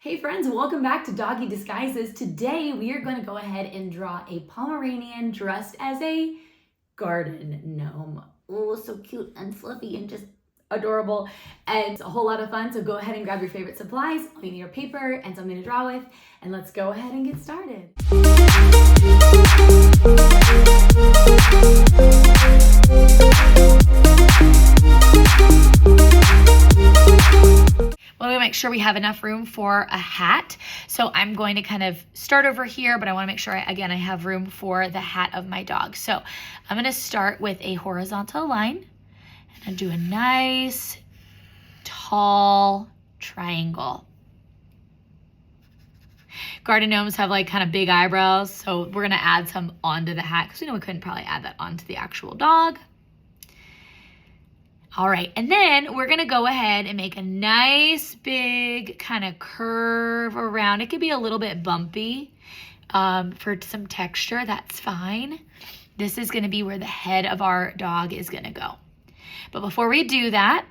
Hey friends, welcome back to Doggy Disguises. Today we are going to go ahead and draw a Pomeranian dressed as a garden gnome. Oh, so cute and fluffy and just adorable. And it's a whole lot of fun, so go ahead and grab your favorite supplies. All you need are paper and something to draw with, and let's go ahead and get started. Well, we make sure we have enough room for a hat. So I'm going to kind of start over here, but I want to make sure, I have room for the hat of my dog. So I'm going to start with a horizontal line and do a nice, tall triangle. Garden gnomes have like kind of big eyebrows, so we're going to add some onto the hat because we know we couldn't probably add that onto the actual dog. All right, and then we're gonna go ahead and make a nice big kind of curve around. It could be a little bit bumpy for some texture, that's fine. This is gonna be where the head of our dog is gonna go. But before we do that,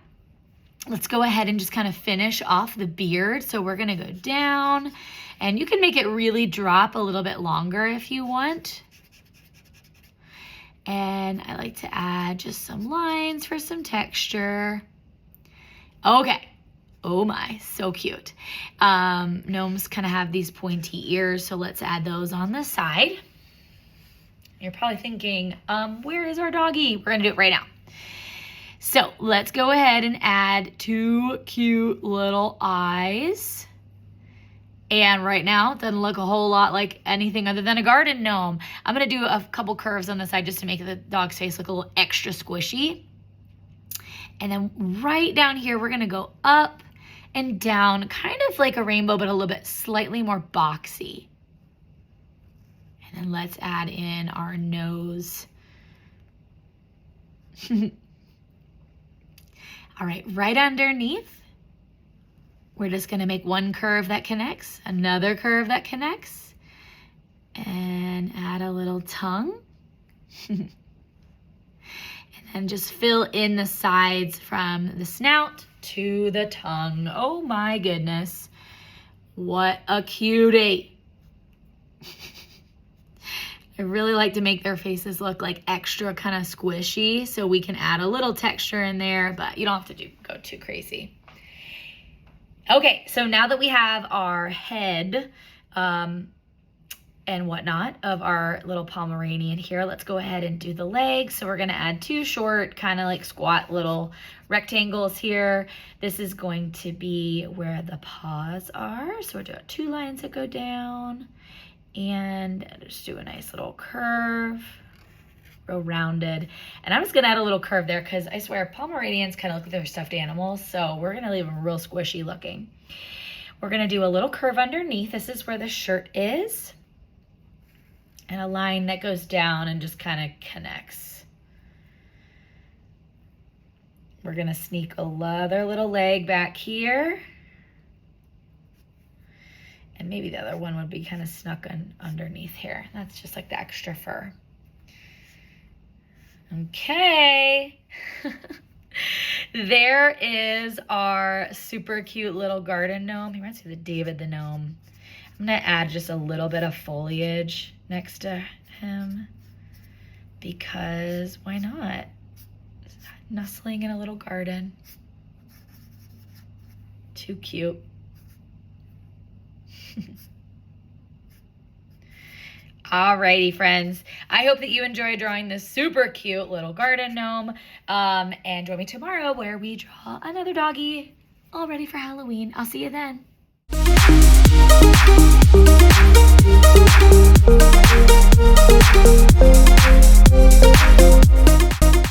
let's go ahead and just kind of finish off the beard. So we're gonna go down, and you can make it really drop a little bit longer if you want. And I like to add just some lines for some texture. Okay. Oh my, so cute. Gnomes kind of have these pointy ears, so let's add those on the side. You're probably thinking, where is our doggy? We're gonna do it right now. So let's go ahead and add two cute little eyes. And right now, it doesn't look a whole lot like anything other than a garden gnome. I'm gonna do a couple curves on the side just to make the dog's face look a little extra squishy. And then right down here, we're gonna go up and down, kind of like a rainbow, but a little bit slightly more boxy. And then let's add in our nose. All right, right underneath, we're just gonna make one curve that connects, another curve that connects, and add a little tongue. And then just fill in the sides from the snout to the tongue. Oh my goodness, what a cutie. I really like to make their faces look like extra kind of squishy so we can add a little texture in there, but you don't have to go too crazy. Okay, so now that we have our head and whatnot of our little Pomeranian here, let's go ahead and do the legs. So we're gonna add two short, kind of like squat little rectangles here. This is going to be where the paws are. So we're doing two lines that go down and just do a nice little curve, real rounded. And I'm just gonna add a little curve there because I swear Pomeranians kind of look like they're stuffed animals, so we're gonna leave them real squishy looking. We're gonna do a little curve underneath. This is where the shirt is. And a line that goes down and just kind of connects. We're gonna sneak another little leg back here. And maybe the other one would be kind of snuck underneath here. That's just like the extra fur. Okay, there is our super cute little garden gnome. He reminds me of the David the gnome. I'm gonna add just a little bit of foliage next to him because why not? Nestling in a little garden. Too cute. Alrighty, friends. I hope that you enjoyed drawing this super cute little garden gnome. And join me tomorrow where we draw another doggy all ready for Halloween. I'll see you then.